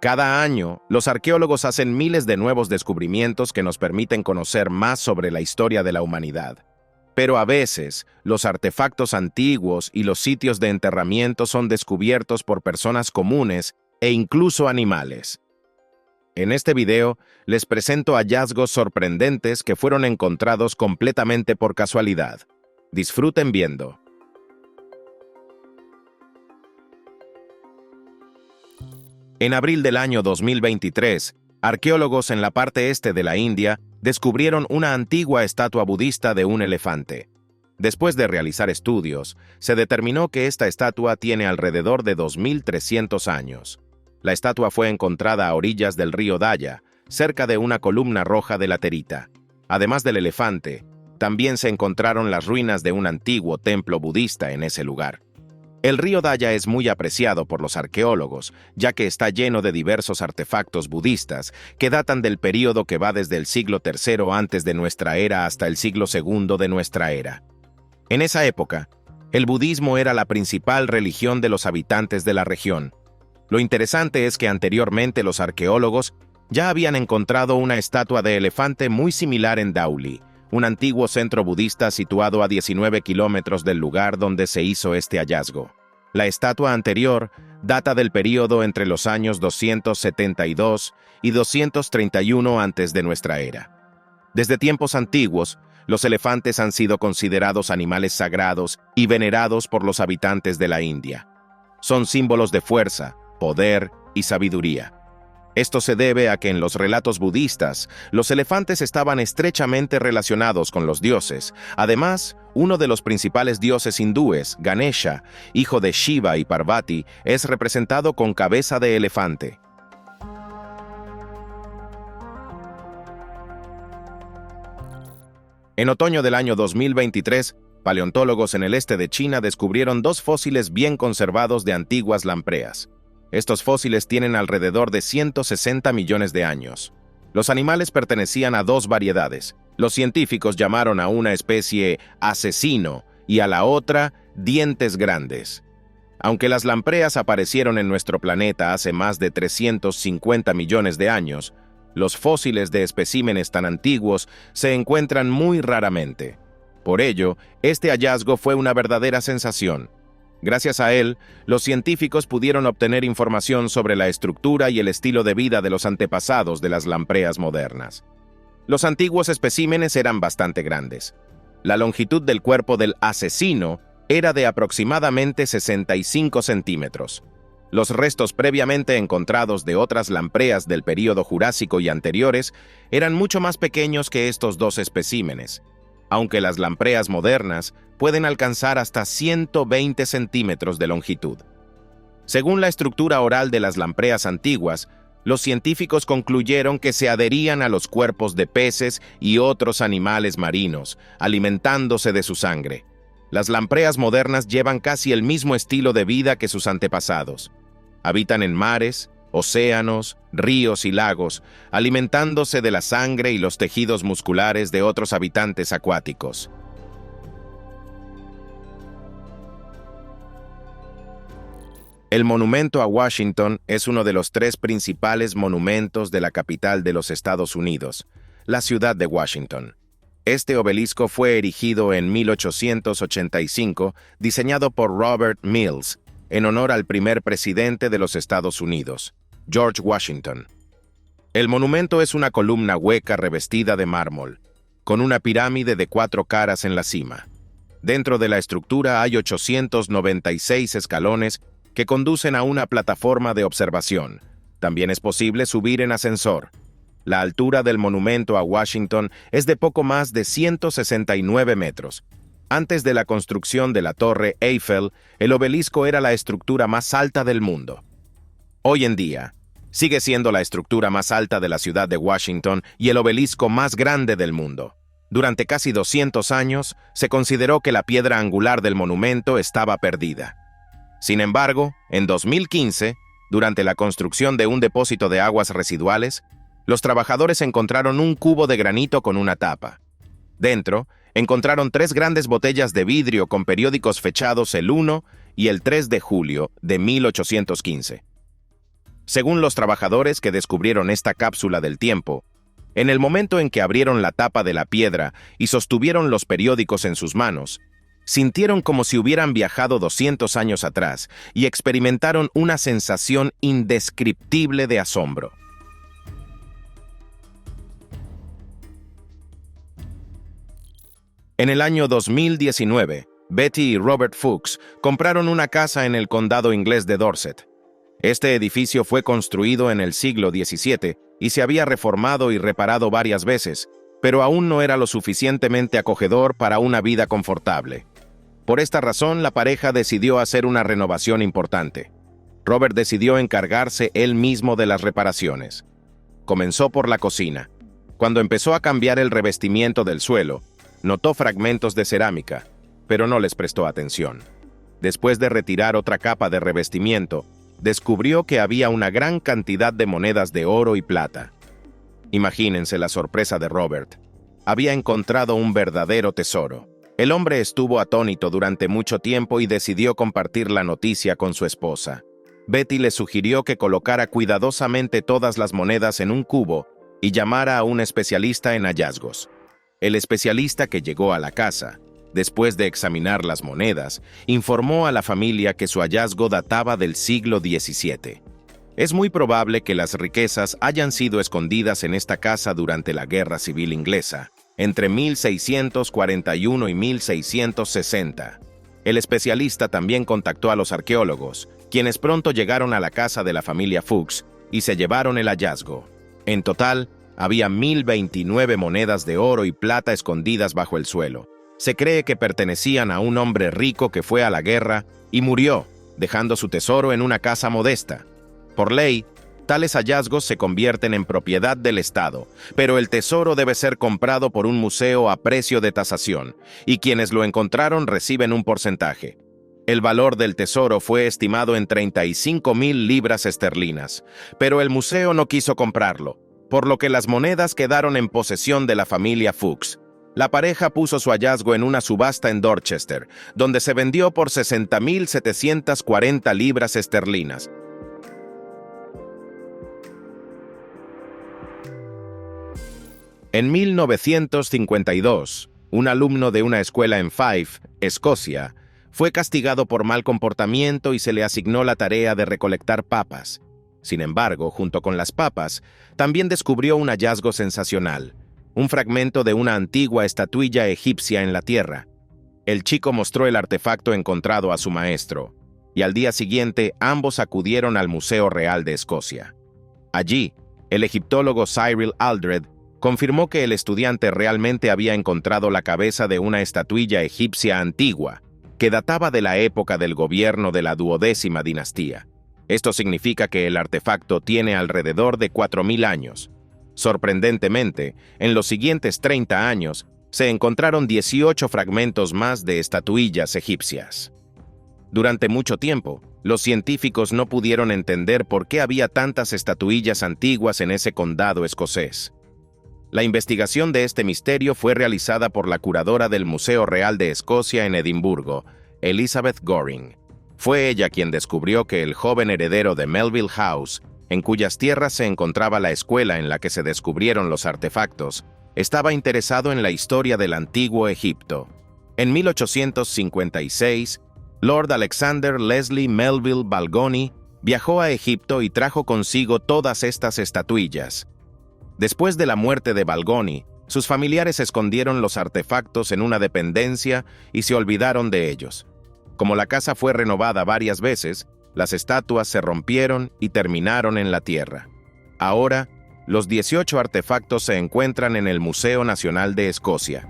Cada año, los arqueólogos hacen miles de nuevos descubrimientos que nos permiten conocer más sobre la historia de la humanidad. Pero a veces, los artefactos antiguos y los sitios de enterramiento son descubiertos por personas comunes e incluso animales. En este video, les presento hallazgos sorprendentes que fueron encontrados completamente por casualidad. Disfruten viendo. En abril del año 2023, arqueólogos en la parte este de la India descubrieron una antigua estatua budista de un elefante. Después de realizar estudios, se determinó que esta estatua tiene alrededor de 2.300 años. La estatua fue encontrada a orillas del río Daya, cerca de una columna roja de laterita. Además del elefante, también se encontraron las ruinas de un antiguo templo budista en ese lugar. El río Daya es muy apreciado por los arqueólogos, ya que está lleno de diversos artefactos budistas que datan del período que va desde el siglo III antes de nuestra era hasta el siglo II de nuestra era. En esa época, el budismo era la principal religión de los habitantes de la región. Lo interesante es que anteriormente los arqueólogos ya habían encontrado una estatua de elefante muy similar en Dhauli, un antiguo centro budista situado a 19 kilómetros del lugar donde se hizo este hallazgo. La estatua anterior data del período entre los años 272 y 231 antes de nuestra era. Desde tiempos antiguos, los elefantes han sido considerados animales sagrados y venerados por los habitantes de la India. Son símbolos de fuerza, poder y sabiduría. Esto se debe a que en los relatos budistas, los elefantes estaban estrechamente relacionados con los dioses. Además, uno de los principales dioses hindúes, Ganesha, hijo de Shiva y Parvati, es representado con cabeza de elefante. En otoño del año 2023, paleontólogos en el este de China descubrieron dos fósiles bien conservados de antiguas lampreas. Estos fósiles tienen alrededor de 160 millones de años. Los animales pertenecían a dos variedades. Los científicos llamaron a una especie asesino y a la otra dientes grandes. Aunque las lampreas aparecieron en nuestro planeta hace más de 350 millones de años, los fósiles de especímenes tan antiguos se encuentran muy raramente. Por ello, este hallazgo fue una verdadera sensación. Gracias a él, los científicos pudieron obtener información sobre la estructura y el estilo de vida de los antepasados de las lampreas modernas. Los antiguos especímenes eran bastante grandes. La longitud del cuerpo del asesino era de aproximadamente 65 centímetros. Los restos previamente encontrados de otras lampreas del período Jurásico y anteriores eran mucho más pequeños que estos dos especímenes, aunque las lampreas modernas pueden alcanzar hasta 120 centímetros de longitud. Según la estructura oral de las lampreas antiguas, los científicos concluyeron que se adherían a los cuerpos de peces y otros animales marinos, alimentándose de su sangre. Las lampreas modernas llevan casi el mismo estilo de vida que sus antepasados. Habitan en mares, océanos, ríos y lagos, alimentándose de la sangre y los tejidos musculares de otros habitantes acuáticos. El monumento a Washington es uno de los tres principales monumentos de la capital de los Estados Unidos, la ciudad de Washington. Este obelisco fue erigido en 1885, diseñado por Robert Mills, en honor al primer presidente de los Estados Unidos, George Washington. El monumento es una columna hueca revestida de mármol, con una pirámide de 4 caras en la cima. Dentro de la estructura hay 896 escalones que conducen a una plataforma de observación. También es posible subir en ascensor. La altura del monumento a Washington es de poco más de 169 metros. Antes de la construcción de la Torre Eiffel, el obelisco era la estructura más alta del mundo. Hoy en día, sigue siendo la estructura más alta de la ciudad de Washington y el obelisco más grande del mundo. Durante casi 200 años, se consideró que la piedra angular del monumento estaba perdida. Sin embargo, en 2015, durante la construcción de un depósito de aguas residuales, los trabajadores encontraron un cubo de granito con una tapa. Dentro, encontraron 3 grandes botellas de vidrio con periódicos fechados el 1 y el 3 de julio de 1815. Según los trabajadores que descubrieron esta cápsula del tiempo, en el momento en que abrieron la tapa de la piedra y sostuvieron los periódicos en sus manos, sintieron como si hubieran viajado 200 años atrás y experimentaron una sensación indescriptible de asombro. En el año 2019, Betty y Robert Fuchs compraron una casa en el condado inglés de Dorset. Este edificio fue construido en el siglo XVII y se había reformado y reparado varias veces, pero aún no era lo suficientemente acogedor para una vida confortable. Por esta razón, la pareja decidió hacer una renovación importante. Robert decidió encargarse él mismo de las reparaciones. Comenzó por la cocina. Cuando empezó a cambiar el revestimiento del suelo, notó fragmentos de cerámica, pero no les prestó atención. Después de retirar otra capa de revestimiento, descubrió que había una gran cantidad de monedas de oro y plata. Imagínense la sorpresa de Robert. Había encontrado un verdadero tesoro. El hombre estuvo atónito durante mucho tiempo y decidió compartir la noticia con su esposa. Betty le sugirió que colocara cuidadosamente todas las monedas en un cubo y llamara a un especialista en hallazgos. El especialista que llegó a la casa, después de examinar las monedas, informó a la familia que su hallazgo databa del siglo XVII. Es muy probable que las riquezas hayan sido escondidas en esta casa durante la Guerra Civil Inglesa, entre 1641 y 1660. El especialista también contactó a los arqueólogos, quienes pronto llegaron a la casa de la familia Fuchs y se llevaron el hallazgo. En total, había 1029 monedas de oro y plata escondidas bajo el suelo. Se cree que pertenecían a un hombre rico que fue a la guerra y murió, dejando su tesoro en una casa modesta. Por ley, tales hallazgos se convierten en propiedad del Estado, pero el tesoro debe ser comprado por un museo a precio de tasación, y quienes lo encontraron reciben un porcentaje. El valor del tesoro fue estimado en 35,000 libras esterlinas, pero el museo no quiso comprarlo, por lo que las monedas quedaron en posesión de la familia Fuchs. La pareja puso su hallazgo en una subasta en Dorchester, donde se vendió por 60,740 libras esterlinas. En 1952, un alumno de una escuela en Fife, Escocia, fue castigado por mal comportamiento y se le asignó la tarea de recolectar papas. Sin embargo, junto con las papas, también descubrió un hallazgo sensacional, un fragmento de una antigua estatuilla egipcia en la tierra. El chico mostró el artefacto encontrado a su maestro, y al día siguiente ambos acudieron al Museo Real de Escocia. Allí, el egiptólogo Cyril Aldred confirmó que el estudiante realmente había encontrado la cabeza de una estatuilla egipcia antigua, que databa de la época del gobierno de la 12ª dinastía. Esto significa que el artefacto tiene alrededor de 4000 años. Sorprendentemente, en los siguientes 30 años, se encontraron 18 fragmentos más de estatuillas egipcias. Durante mucho tiempo, los científicos no pudieron entender por qué había tantas estatuillas antiguas en ese condado escocés. La investigación de este misterio fue realizada por la curadora del Museo Real de Escocia en Edimburgo, Elizabeth Goring. Fue ella quien descubrió que el joven heredero de Melville House, en cuyas tierras se encontraba la escuela en la que se descubrieron los artefactos, estaba interesado en la historia del antiguo Egipto. En 1856, Lord Alexander Leslie Melville Balgony viajó a Egipto y trajo consigo todas estas estatuillas. Después de la muerte de Balgony, sus familiares escondieron los artefactos en una dependencia y se olvidaron de ellos. Como la casa fue renovada varias veces, las estatuas se rompieron y terminaron en la tierra. Ahora, los 18 artefactos se encuentran en el Museo Nacional de Escocia.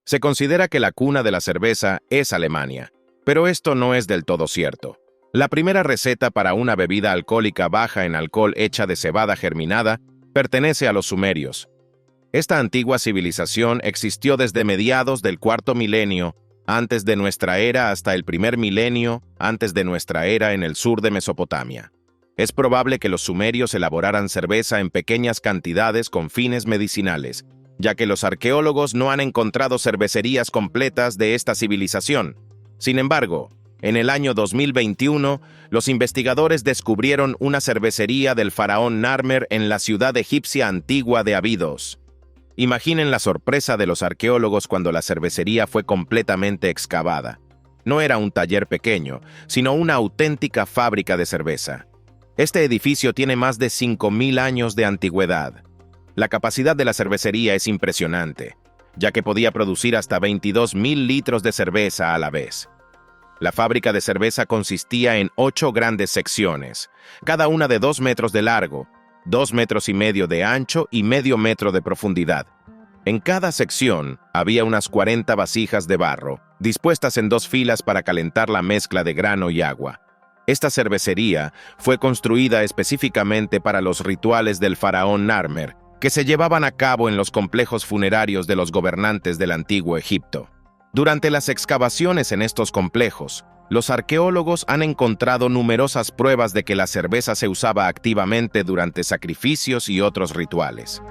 Se considera que la cuna de la cerveza es Alemania, pero esto no es del todo cierto. La primera receta para una bebida alcohólica baja en alcohol hecha de cebada germinada pertenece a los sumerios. Esta antigua civilización existió desde mediados del cuarto milenio antes de nuestra era hasta el primer milenio antes de nuestra era en el sur de Mesopotamia. Es probable que los sumerios elaboraran cerveza en pequeñas cantidades con fines medicinales, ya que los arqueólogos no han encontrado cervecerías completas de esta civilización. Sin embargo, en el año 2021, los investigadores descubrieron una cervecería del faraón Narmer en la ciudad egipcia antigua de Abidos. Imaginen la sorpresa de los arqueólogos cuando la cervecería fue completamente excavada. No era un taller pequeño, sino una auténtica fábrica de cerveza. Este edificio tiene más de 5.000 años de antigüedad. La capacidad de la cervecería es impresionante, ya que podía producir hasta 22.000 litros de cerveza a la vez. La fábrica de cerveza consistía en 8 grandes secciones, cada una de 2 metros de largo, 2,5 metros de ancho y medio metro de profundidad. En cada sección había unas 40 vasijas de barro, dispuestas en 2 filas para calentar la mezcla de grano y agua. Esta cervecería fue construida específicamente para los rituales del faraón Narmer, que se llevaban a cabo en los complejos funerarios de los gobernantes del antiguo Egipto. Durante las excavaciones en estos complejos, los arqueólogos han encontrado numerosas pruebas de que la cerveza se usaba activamente durante sacrificios y otros rituales.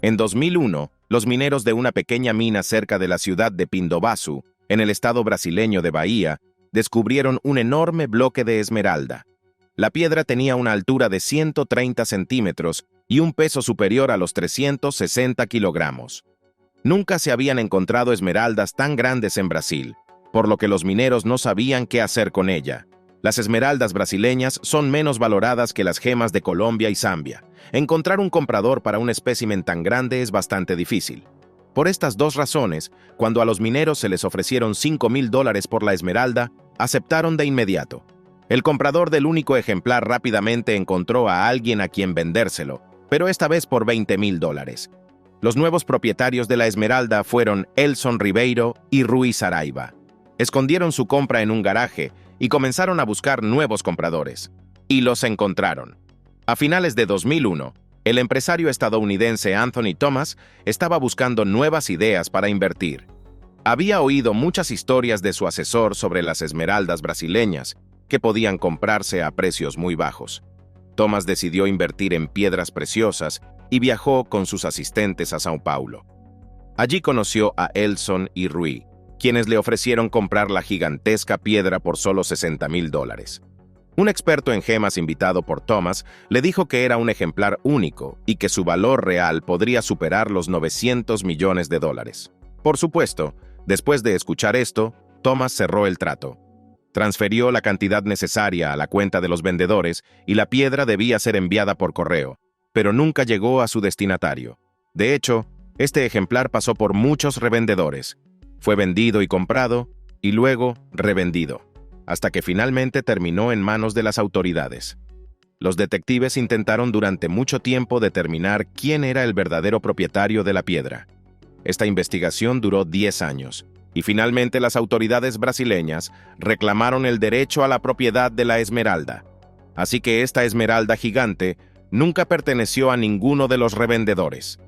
En 2001, los mineros de una pequeña mina cerca de la ciudad de Pindobaçu, en el estado brasileño de Bahía, descubrieron un enorme bloque de esmeralda. La piedra tenía una altura de 130 centímetros y un peso superior a los 360 kilogramos. Nunca se habían encontrado esmeraldas tan grandes en Brasil, por lo que los mineros no sabían qué hacer con ella. Las esmeraldas brasileñas son menos valoradas que las gemas de Colombia y Zambia. Encontrar un comprador para un espécimen tan grande es bastante difícil. Por estas 2 razones, cuando a los mineros se les ofrecieron $5,000 por la esmeralda, aceptaron de inmediato. El comprador del único ejemplar rápidamente encontró a alguien a quien vendérselo, pero esta vez por $20,000. Los nuevos propietarios de la esmeralda fueron Elson Ribeiro y Rui Saraiva. Escondieron su compra en un garaje y comenzaron a buscar nuevos compradores. Y los encontraron. A finales de 2001, el empresario estadounidense Anthony Thomas estaba buscando nuevas ideas para invertir. Había oído muchas historias de su asesor sobre las esmeraldas brasileñas, que podían comprarse a precios muy bajos. Thomas decidió invertir en piedras preciosas y viajó con sus asistentes a São Paulo. Allí conoció a Elson y Rui, quienes le ofrecieron comprar la gigantesca piedra por solo $60,000. Un experto en gemas invitado por Thomas le dijo que era un ejemplar único y que su valor real podría superar los $900 millones. Por supuesto, después de escuchar esto, Thomas cerró el trato. Transfirió la cantidad necesaria a la cuenta de los vendedores y la piedra debía ser enviada por correo, pero nunca llegó a su destinatario. De hecho, este ejemplar pasó por muchos revendedores. Fue vendido y comprado, y luego revendido, hasta que finalmente terminó en manos de las autoridades. Los detectives intentaron durante mucho tiempo determinar quién era el verdadero propietario de la piedra. Esta investigación duró 10 años, y finalmente las autoridades brasileñas reclamaron el derecho a la propiedad de la esmeralda. Así que esta esmeralda gigante nunca perteneció a ninguno de los revendedores.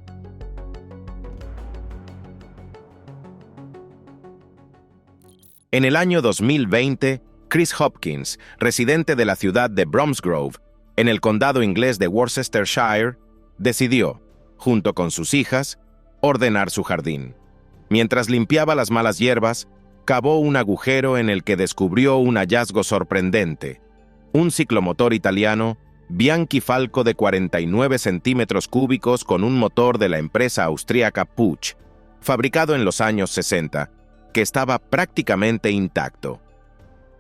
En el año 2020, Chris Hopkins, residente de la ciudad de Bromsgrove, en el condado inglés de Worcestershire, decidió, junto con sus hijas, ordenar su jardín. Mientras limpiaba las malas hierbas, cavó un agujero en el que descubrió un hallazgo sorprendente: un ciclomotor italiano Bianchi Falco de 49 centímetros cúbicos con un motor de la empresa austríaca Puch, fabricado en los años 60, que estaba prácticamente intacto.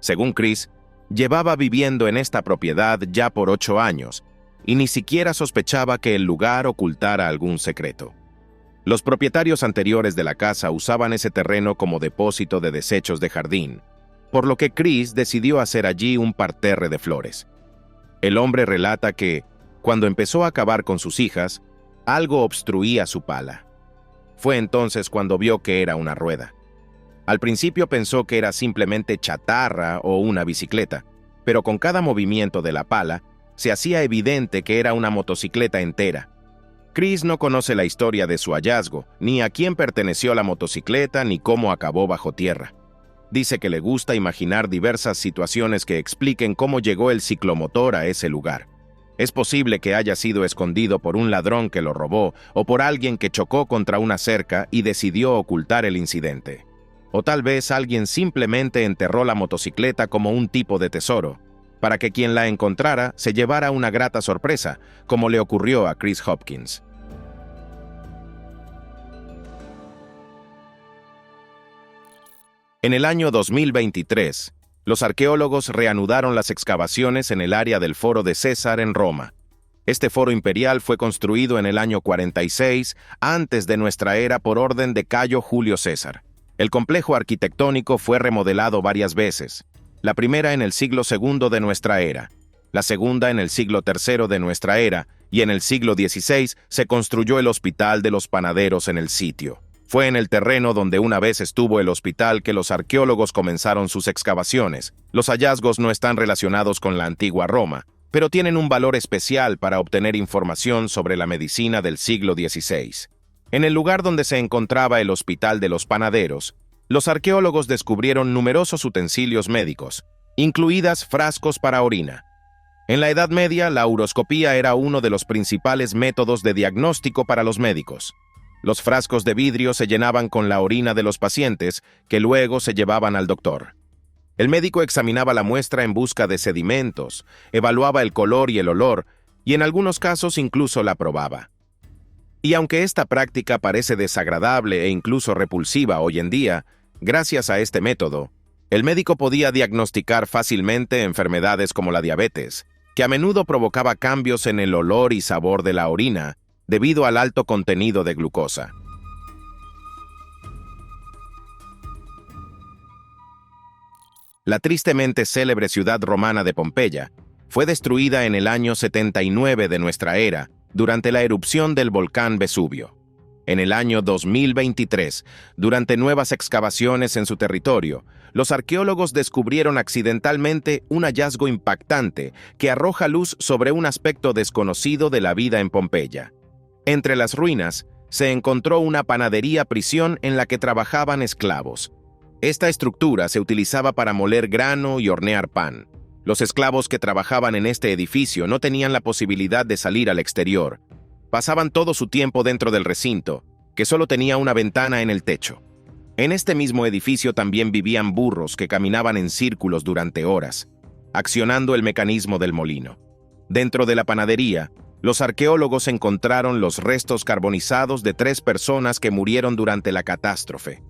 Según Chris, llevaba viviendo en esta propiedad ya por 8 años y ni siquiera sospechaba que el lugar ocultara algún secreto. Los propietarios anteriores de la casa usaban ese terreno como depósito de desechos de jardín, por lo que Chris decidió hacer allí un parterre de flores. El hombre relata que, cuando empezó a cavar con sus hijas, algo obstruía su pala. Fue entonces cuando vio que era una rueda. Al principio pensó que era simplemente chatarra o una bicicleta, pero con cada movimiento de la pala, se hacía evidente que era una motocicleta entera. Chris no conoce la historia de su hallazgo, ni a quién perteneció la motocicleta, ni cómo acabó bajo tierra. Dice que le gusta imaginar diversas situaciones que expliquen cómo llegó el ciclomotor a ese lugar. Es posible que haya sido escondido por un ladrón que lo robó o por alguien que chocó contra una cerca y decidió ocultar el incidente. O tal vez alguien simplemente enterró la motocicleta como un tipo de tesoro, para que quien la encontrara se llevara una grata sorpresa, como le ocurrió a Chris Hopkins. En el año 2023, los arqueólogos reanudaron las excavaciones en el área del Foro de César en Roma. Este foro imperial fue construido en el año 46 antes de nuestra era por orden de Cayo Julio César. El complejo arquitectónico fue remodelado varias veces, la primera en el siglo II de nuestra era, la segunda en el siglo III de nuestra era, y en el siglo XVI se construyó el Hospital de los Panaderos en el sitio. Fue en el terreno donde una vez estuvo el hospital que los arqueólogos comenzaron sus excavaciones. Los hallazgos no están relacionados con la antigua Roma, pero tienen un valor especial para obtener información sobre la medicina del siglo XVI. En el lugar donde se encontraba el Hospital de los Panaderos, los arqueólogos descubrieron numerosos utensilios médicos, incluidas frascos para orina. En la Edad Media, la uroscopía era uno de los principales métodos de diagnóstico para los médicos. Los frascos de vidrio se llenaban con la orina de los pacientes, que luego se llevaban al doctor. El médico examinaba la muestra en busca de sedimentos, evaluaba el color y el olor, y en algunos casos incluso la probaba. Y aunque esta práctica parece desagradable e incluso repulsiva hoy en día, gracias a este método, el médico podía diagnosticar fácilmente enfermedades como la diabetes, que a menudo provocaba cambios en el olor y sabor de la orina, debido al alto contenido de glucosa. La tristemente célebre ciudad romana de Pompeya fue destruida en el año 79 de nuestra era, durante la erupción del volcán Vesubio. En el año 2023, durante nuevas excavaciones en su territorio, los arqueólogos descubrieron accidentalmente un hallazgo impactante que arroja luz sobre un aspecto desconocido de la vida en Pompeya. Entre las ruinas, se encontró una panadería-prisión en la que trabajaban esclavos. Esta estructura se utilizaba para moler grano y hornear pan. Los esclavos que trabajaban en este edificio no tenían la posibilidad de salir al exterior. Pasaban todo su tiempo dentro del recinto, que solo tenía una ventana en el techo. En este mismo edificio también vivían burros que caminaban en círculos durante horas, accionando el mecanismo del molino. Dentro de la panadería, los arqueólogos encontraron los restos carbonizados de 3 personas que murieron durante la catástrofe.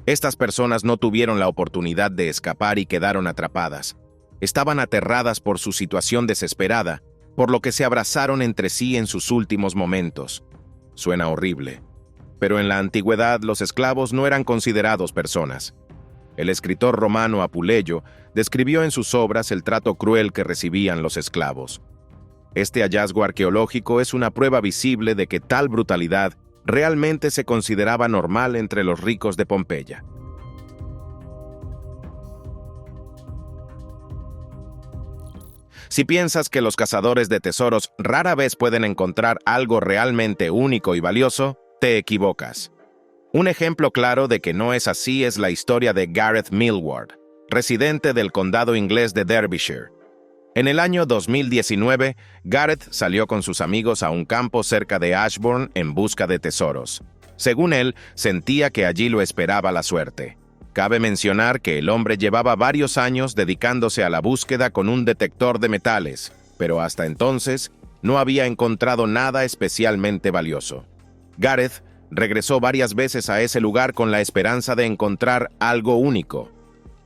Estas personas no tuvieron la oportunidad de escapar y quedaron atrapadas. Estaban aterradas por su situación desesperada, por lo que se abrazaron entre sí en sus últimos momentos. Suena horrible, pero en la antigüedad los esclavos no eran considerados personas. El escritor romano Apuleyo describió en sus obras el trato cruel que recibían los esclavos. Este hallazgo arqueológico es una prueba visible de que tal brutalidad realmente se consideraba normal entre los ricos de Pompeya. Si piensas que los cazadores de tesoros rara vez pueden encontrar algo realmente único y valioso, te equivocas. Un ejemplo claro de que no es así es la historia de Gareth Millward, residente del condado inglés de Derbyshire. En el año 2019, Gareth salió con sus amigos a un campo cerca de Ashbourne en busca de tesoros. Según él, sentía que allí lo esperaba la suerte. Cabe mencionar que el hombre llevaba varios años dedicándose a la búsqueda con un detector de metales, pero hasta entonces no había encontrado nada especialmente valioso. Gareth regresó varias veces a ese lugar con la esperanza de encontrar algo único,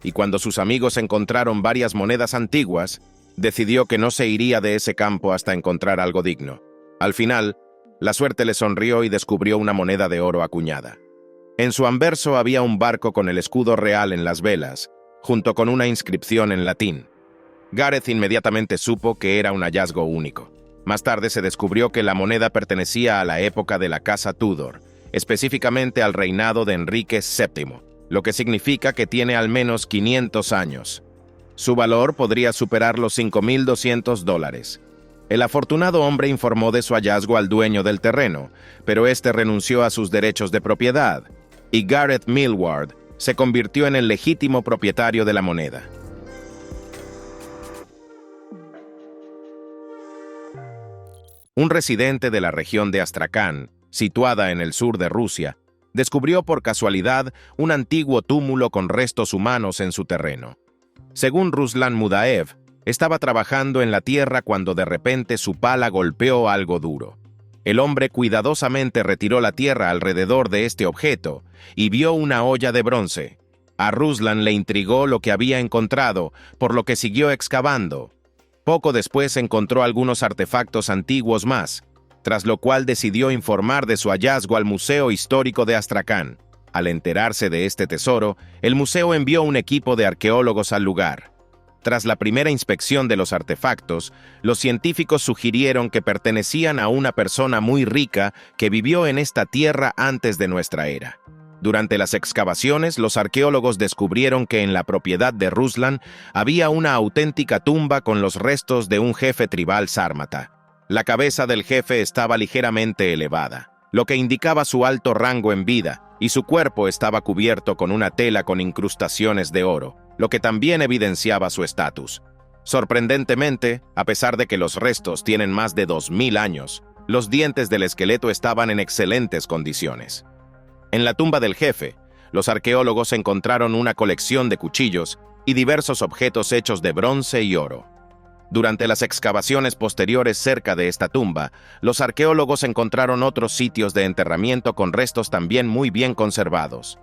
y cuando sus amigos encontraron varias monedas antiguas, decidió que no se iría de ese campo hasta encontrar algo digno. Al final, la suerte le sonrió y descubrió una moneda de oro acuñada. En su anverso había un barco con el escudo real en las velas, junto con una inscripción en latín. Gareth inmediatamente supo que era un hallazgo único. Más tarde se descubrió que la moneda pertenecía a la época de la casa Tudor, específicamente al reinado de Enrique VII, lo que significa que tiene al menos 500 años. Su valor podría superar los $5,200. El afortunado hombre informó de su hallazgo al dueño del terreno, pero este renunció a sus derechos de propiedad, y Gareth Millward se convirtió en el legítimo propietario de la moneda. Un residente de la región de Astracán, situada en el sur de Rusia, descubrió por casualidad un antiguo túmulo con restos humanos en su terreno. Según Ruslan Mudaev, estaba trabajando en la tierra cuando de repente su pala golpeó algo duro. El hombre cuidadosamente retiró la tierra alrededor de este objeto y vio una olla de bronce. A Ruslan le intrigó lo que había encontrado, por lo que siguió excavando. Poco después encontró algunos artefactos antiguos más, tras lo cual decidió informar de su hallazgo al Museo Histórico de Astracán. Al enterarse de este tesoro, el museo envió un equipo de arqueólogos al lugar. Tras la primera inspección de los artefactos, los científicos sugirieron que pertenecían a una persona muy rica que vivió en esta tierra antes de nuestra era. Durante las excavaciones, los arqueólogos descubrieron que en la propiedad de Ruslan había una auténtica tumba con los restos de un jefe tribal sármata. La cabeza del jefe estaba ligeramente elevada, lo que indicaba su alto rango en vida, y su cuerpo estaba cubierto con una tela con incrustaciones de oro, lo que también evidenciaba su estatus. Sorprendentemente, a pesar de que los restos tienen más de 2000 años, los dientes del esqueleto estaban en excelentes condiciones. En la tumba del jefe, los arqueólogos encontraron una colección de cuchillos y diversos objetos hechos de bronce y oro. Durante las excavaciones posteriores cerca de esta tumba, los arqueólogos encontraron otros sitios de enterramiento con restos también muy bien conservados.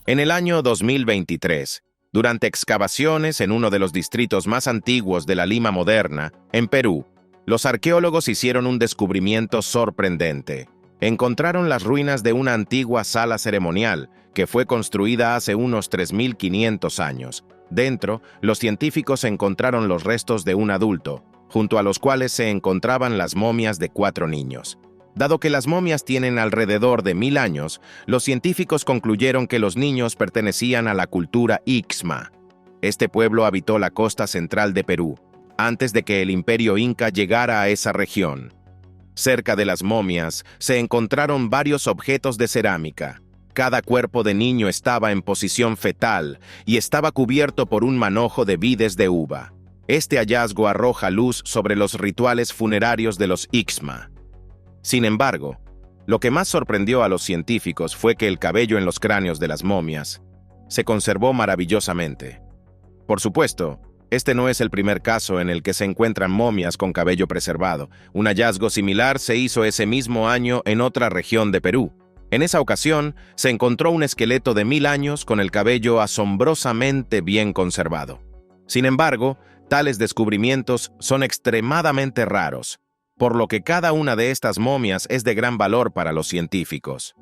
En el año 2023, durante excavaciones en uno de los distritos más antiguos de la Lima moderna, en Perú, los arqueólogos hicieron un descubrimiento sorprendente. Encontraron las ruinas de una antigua sala ceremonial que fue construida hace unos 3500 años. Dentro, los científicos encontraron los restos de un adulto, junto a los cuales se encontraban las momias de 4 niños. Dado que las momias tienen alrededor de 1000 años, los científicos concluyeron que los niños pertenecían a la cultura Ixma. Este pueblo habitó la costa central de Perú, antes de que el imperio inca llegara a esa región. Cerca de las momias se encontraron varios objetos de cerámica. Cada cuerpo de niño estaba en posición fetal y estaba cubierto por un manojo de vides de uva. Este hallazgo arroja luz sobre los rituales funerarios de los Ixma. Sin embargo, lo que más sorprendió a los científicos fue que el cabello en los cráneos de las momias se conservó maravillosamente. Por supuesto, este no es el primer caso en el que se encuentran momias con cabello preservado. Un hallazgo similar se hizo ese mismo año en otra región de Perú. En esa ocasión, se encontró un esqueleto de 1000 años con el cabello asombrosamente bien conservado. Sin embargo, tales descubrimientos son extremadamente raros, por lo que cada una de estas momias es de gran valor para los científicos.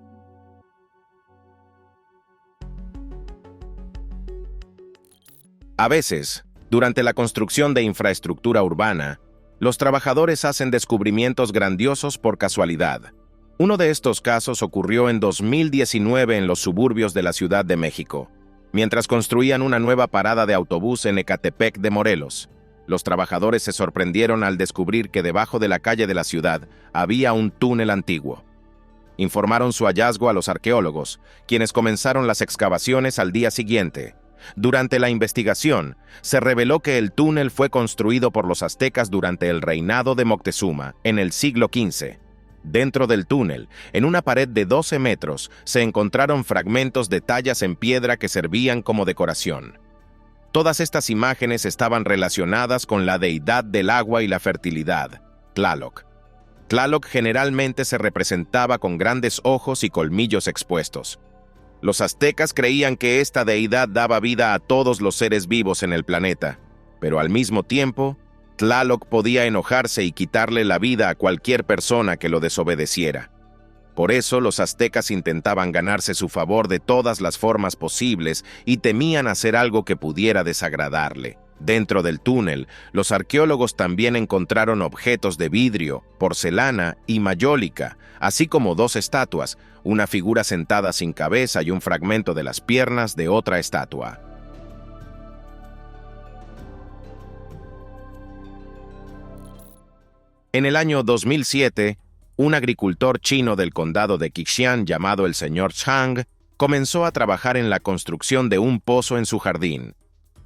A veces, durante la construcción de infraestructura urbana, los trabajadores hacen descubrimientos grandiosos por casualidad. Uno de estos casos ocurrió en 2019 en los suburbios de la Ciudad de México, mientras construían una nueva parada de autobús en Ecatepec de Morelos. Los trabajadores se sorprendieron al descubrir que debajo de la calle de la ciudad había un túnel antiguo. Informaron su hallazgo a los arqueólogos, quienes comenzaron las excavaciones al día siguiente. Durante la investigación, se reveló que el túnel fue construido por los aztecas durante el reinado de Moctezuma, en el siglo XV. Dentro del túnel, en una pared de 12 metros, se encontraron fragmentos de tallas en piedra que servían como decoración. Todas estas imágenes estaban relacionadas con la deidad del agua y la fertilidad, Tlaloc. Tlaloc generalmente se representaba con grandes ojos y colmillos expuestos. Los aztecas creían que esta deidad daba vida a todos los seres vivos en el planeta, pero al mismo tiempo, Tlaloc podía enojarse y quitarle la vida a cualquier persona que lo desobedeciera. Por eso los aztecas intentaban ganarse su favor de todas las formas posibles y temían hacer algo que pudiera desagradarle. Dentro del túnel, los arqueólogos también encontraron objetos de vidrio, porcelana y mayólica, así como 2 estatuas, una figura sentada sin cabeza y un fragmento de las piernas de otra estatua. En el año 2007, un agricultor chino del condado de Qixian llamado el señor Chang comenzó a trabajar en la construcción de un pozo en su jardín.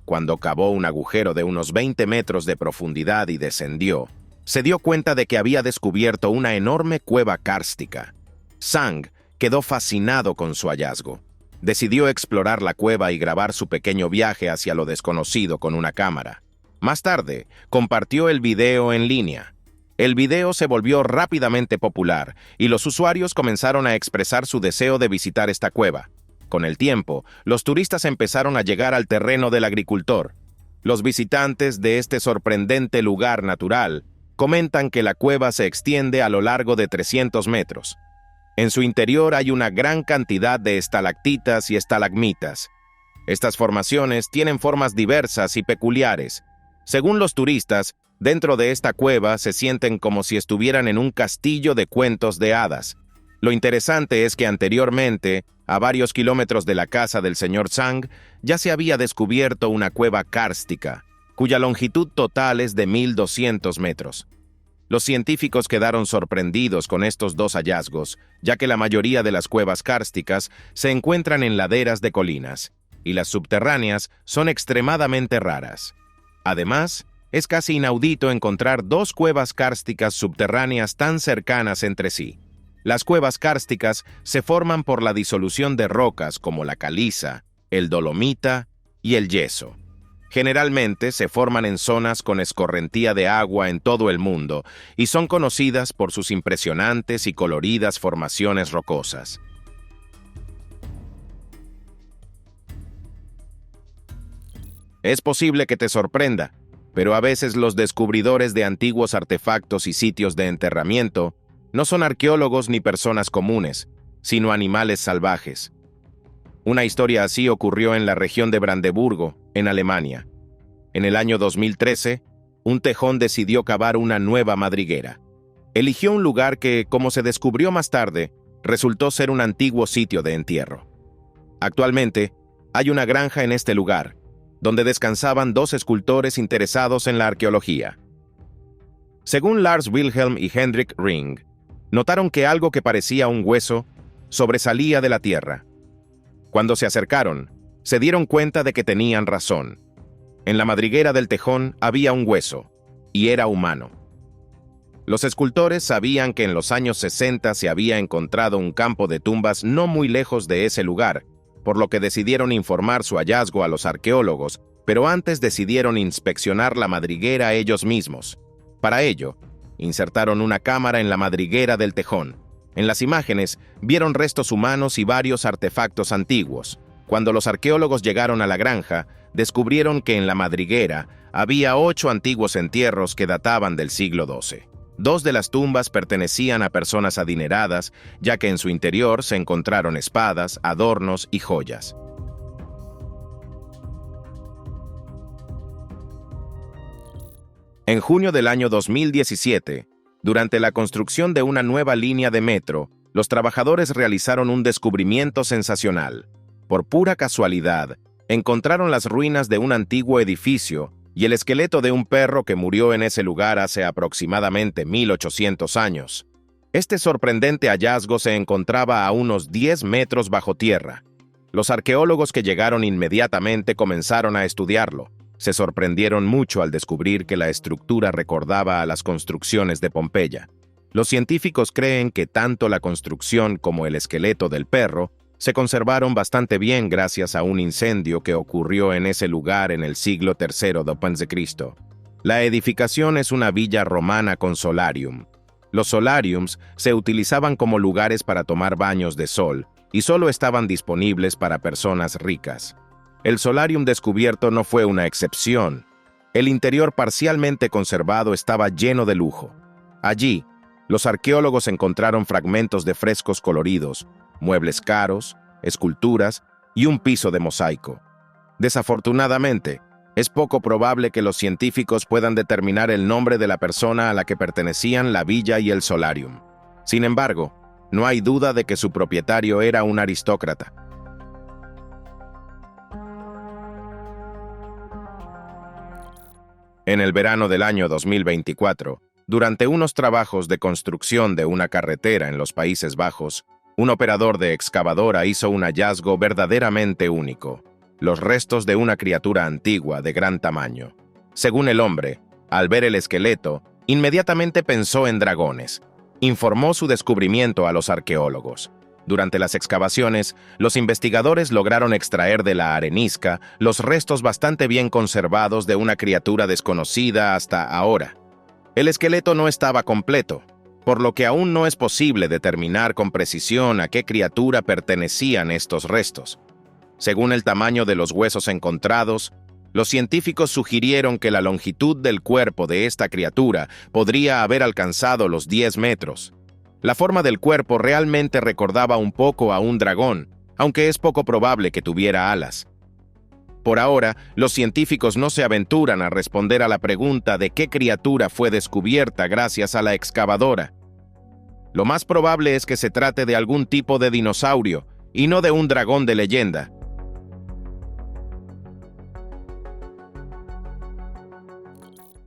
cuando cavó un agujero de unos 20 metros de profundidad y descendió, se dio cuenta de que había descubierto una enorme cueva kárstica. Zhang quedó fascinado con su hallazgo. Decidió explorar la cueva y grabar su pequeño viaje hacia lo desconocido con una cámara. Más tarde, compartió el video en línea. El video se volvió rápidamente popular y los usuarios comenzaron a expresar su deseo de visitar esta cueva. Con el tiempo, los turistas empezaron a llegar al terreno del agricultor. Los visitantes de este sorprendente lugar natural comentan que la cueva se extiende a lo largo de 300 metros. En su interior hay una gran cantidad de estalactitas y estalagmitas. Estas formaciones tienen formas diversas y peculiares. Según los turistas, dentro de esta cueva se sienten como si estuvieran en un castillo de cuentos de hadas. Lo interesante es que anteriormente, a varios kilómetros de la casa del señor Zhang, ya se había descubierto una cueva kárstica, cuya longitud total es de 1.200 metros. Los científicos quedaron sorprendidos con estos dos hallazgos, ya que la mayoría de las cuevas kársticas se encuentran en laderas de colinas, y las subterráneas son extremadamente raras. Además, es casi inaudito encontrar dos cuevas kársticas subterráneas tan cercanas entre sí. Las cuevas kársticas se forman por la disolución de rocas como la caliza, el dolomita y el yeso. Generalmente se forman en zonas con escorrentía de agua en todo el mundo y son conocidas por sus impresionantes y coloridas formaciones rocosas. Es posible que te sorprenda, pero a veces los descubridores de antiguos artefactos y sitios de enterramiento no son arqueólogos ni personas comunes, sino animales salvajes. Una historia así ocurrió en la región de Brandeburgo, en Alemania. En el año 2013, un tejón decidió cavar una nueva madriguera. Eligió un lugar que, como se descubrió más tarde, resultó ser un antiguo sitio de entierro. Actualmente, hay una granja en este lugar, donde descansaban dos escultores interesados en la arqueología. Según Lars Wilhelm y Hendrik Ring, notaron que algo que parecía un hueso sobresalía de la tierra. Cuando se acercaron, se dieron cuenta de que tenían razón. En la madriguera del tejón había un hueso, y era humano. Los escultores sabían que en los años 60 se había encontrado un campo de tumbas no muy lejos de ese lugar, por lo que decidieron informar su hallazgo a los arqueólogos, pero antes decidieron inspeccionar la madriguera ellos mismos. Para ello, insertaron una cámara en la madriguera del tejón. En las imágenes, vieron restos humanos y varios artefactos antiguos. Cuando los arqueólogos llegaron a la granja, descubrieron que en la madriguera había 8 antiguos entierros que databan del siglo XII. 2 de las tumbas pertenecían a personas adineradas, ya que en su interior se encontraron espadas, adornos y joyas. En junio del año 2017, durante la construcción de una nueva línea de metro, los trabajadores realizaron un descubrimiento sensacional. Por pura casualidad, encontraron las ruinas de un antiguo edificio y el esqueleto de un perro que murió en ese lugar hace aproximadamente 1800 años. Este sorprendente hallazgo se encontraba a unos 10 metros bajo tierra. Los arqueólogos que llegaron inmediatamente comenzaron a estudiarlo. Se sorprendieron mucho al descubrir que la estructura recordaba a las construcciones de Pompeya. Los científicos creen que tanto la construcción como el esqueleto del perro se conservaron bastante bien gracias a un incendio que ocurrió en ese lugar en el siglo III d.C. La edificación es una villa romana con solarium. Los solariums se utilizaban como lugares para tomar baños de sol y solo estaban disponibles para personas ricas. El solarium descubierto no fue una excepción. El interior parcialmente conservado estaba lleno de lujo. Allí, los arqueólogos encontraron fragmentos de frescos coloridos, muebles caros, esculturas y un piso de mosaico. Desafortunadamente, es poco probable que los científicos puedan determinar el nombre de la persona a la que pertenecían la villa y el solarium. Sin embargo, no hay duda de que su propietario era un aristócrata. En el verano del año 2024, durante unos trabajos de construcción de una carretera en los Países Bajos, un operador de excavadora hizo un hallazgo verdaderamente único. los restos de una criatura antigua de gran tamaño. Según el hombre, al ver el esqueleto, inmediatamente pensó en dragones. Informó su descubrimiento a los arqueólogos. Durante las excavaciones, los investigadores lograron extraer de la arenisca los restos bastante bien conservados de una criatura desconocida hasta ahora. El esqueleto no estaba completo, por lo que aún no es posible determinar con precisión a qué criatura pertenecían estos restos. Según el tamaño de los huesos encontrados, los científicos sugirieron que la longitud del cuerpo de esta criatura podría haber alcanzado los 10 metros. La forma del cuerpo realmente recordaba un poco a un dragón, aunque es poco probable que tuviera alas. Por ahora, los científicos no se aventuran a responder a la pregunta de qué criatura fue descubierta gracias a la excavadora. Lo más probable es que se trate de algún tipo de dinosaurio, y no de un dragón de leyenda.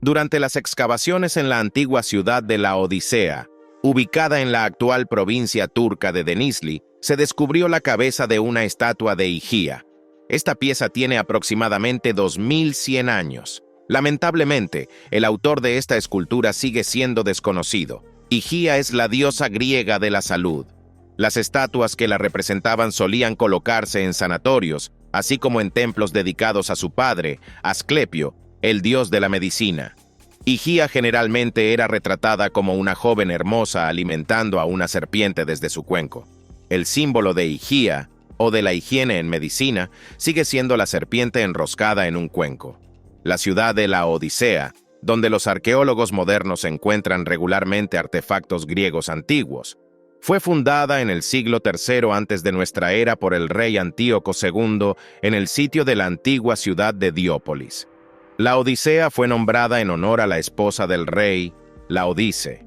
Durante las excavaciones en la antigua ciudad de Laodicea, ubicada en la actual provincia turca de Denizli, se descubrió la cabeza de una estatua de Higía. Esta pieza tiene aproximadamente 2100 años. Lamentablemente, el autor de esta escultura sigue siendo desconocido. Higía es la diosa griega de la salud. Las estatuas que la representaban solían colocarse en sanatorios, así como en templos dedicados a su padre, Asclepio, el dios de la medicina. Higía generalmente era retratada como una joven hermosa alimentando a una serpiente desde su cuenco. El símbolo de Higía, o de la higiene en medicina, sigue siendo la serpiente enroscada en un cuenco. La ciudad de Laodicea, donde los arqueólogos modernos encuentran regularmente artefactos griegos antiguos, fue fundada en el siglo III antes de nuestra era por el rey Antíoco II en el sitio de la antigua ciudad de Diópolis. Laodicea fue nombrada en honor a la esposa del rey, Laodice.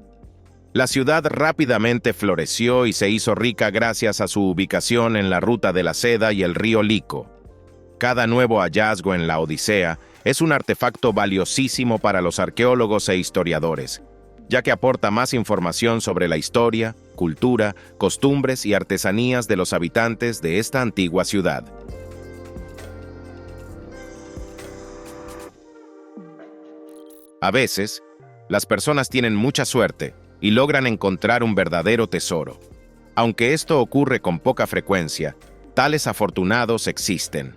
La ciudad rápidamente floreció y se hizo rica gracias a su ubicación en la ruta de la seda y el río Lico. Cada nuevo hallazgo en Laodicea es un artefacto valiosísimo para los arqueólogos e historiadores, ya que aporta más información sobre la historia, cultura, costumbres y artesanías de los habitantes de esta antigua ciudad. A veces, las personas tienen mucha suerte y logran encontrar un verdadero tesoro. Aunque esto ocurre con poca frecuencia, tales afortunados existen.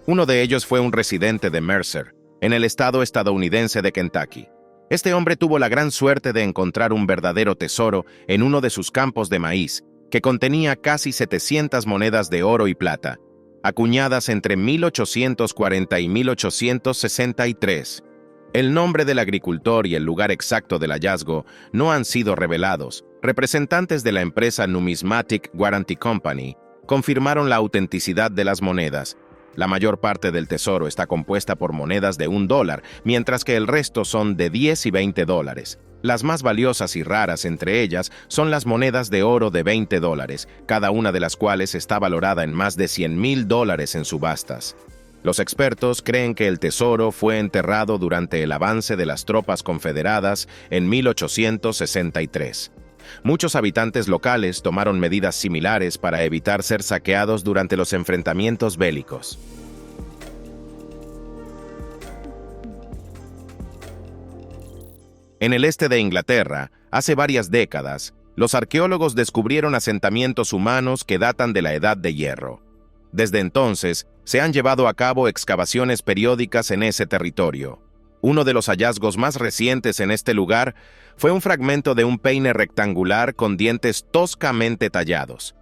Uno de ellos fue un residente de Mercer, en el estado estadounidense de Kentucky. Este hombre tuvo la gran suerte de encontrar un verdadero tesoro en uno de sus campos de maíz, que contenía casi 700 monedas de oro y plata, acuñadas entre 1840 y 1863. El nombre del agricultor y el lugar exacto del hallazgo no han sido revelados. Representantes de la empresa Numismatic Guarantee Company confirmaron la autenticidad de las monedas. La mayor parte del tesoro está compuesta por monedas de $1, mientras que el resto son de 10 y 20 dólares. Las más valiosas y raras entre ellas son las monedas de oro de $20, cada una de las cuales está valorada en más de $100,000 en subastas. Los expertos creen que el tesoro fue enterrado durante el avance de las tropas confederadas en 1863. Muchos habitantes locales tomaron medidas similares para evitar ser saqueados durante los enfrentamientos bélicos. En el este de Inglaterra, hace varias décadas, los arqueólogos descubrieron asentamientos humanos que datan de la Edad de Hierro. Desde entonces, se han llevado a cabo excavaciones periódicas en ese territorio. Uno de los hallazgos más recientes en este lugar fue un fragmento de un peine rectangular con dientes toscamente tallados.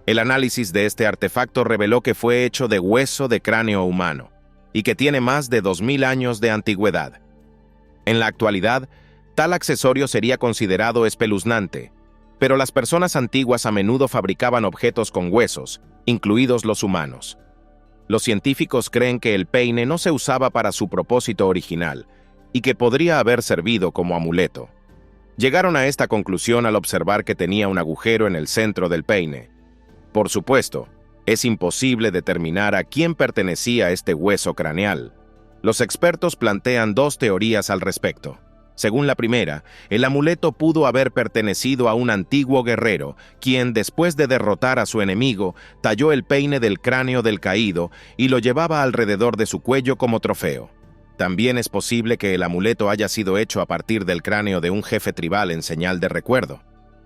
El análisis de este artefacto reveló que fue hecho de hueso de cráneo humano y que tiene más de 2000 años de antigüedad. En la actualidad, tal accesorio sería considerado espeluznante, pero las personas antiguas a menudo fabricaban objetos con huesos, incluidos los humanos. Los científicos creen que el peine no se usaba para su propósito original y que podría haber servido como amuleto. Llegaron a esta conclusión al observar que tenía un agujero en el centro del peine. Por supuesto, es imposible determinar a quién pertenecía este hueso craneal. Los expertos plantean dos teorías al respecto. Según la primera, el amuleto pudo haber pertenecido a un antiguo guerrero, quien, después de derrotar a su enemigo, talló el peine del cráneo del caído y lo llevaba alrededor de su cuello como trofeo. También es posible que el amuleto haya sido hecho a partir del cráneo de un jefe tribal en señal de recuerdo.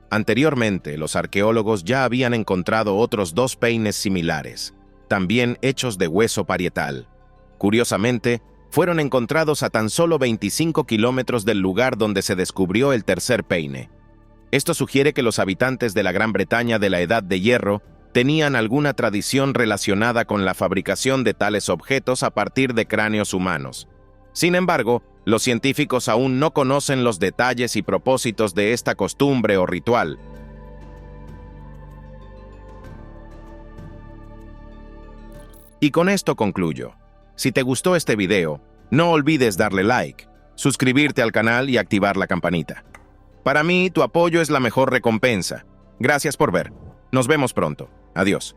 Anteriormente, los arqueólogos ya habían encontrado otros 2 peines similares, también hechos de hueso parietal. Curiosamente, fueron encontrados a tan solo 25 kilómetros del lugar donde se descubrió el tercer peine. Esto sugiere que los habitantes de la Gran Bretaña de la Edad de Hierro tenían alguna tradición relacionada con la fabricación de tales objetos a partir de cráneos humanos. Sin embargo, los científicos aún no conocen los detalles y propósitos de esta costumbre o ritual. Y con esto concluyo. Si te gustó este video, no olvides darle like, suscribirte al canal y activar la campanita. Para mí, tu apoyo es la mejor recompensa. Gracias por ver. Nos vemos pronto. Adiós.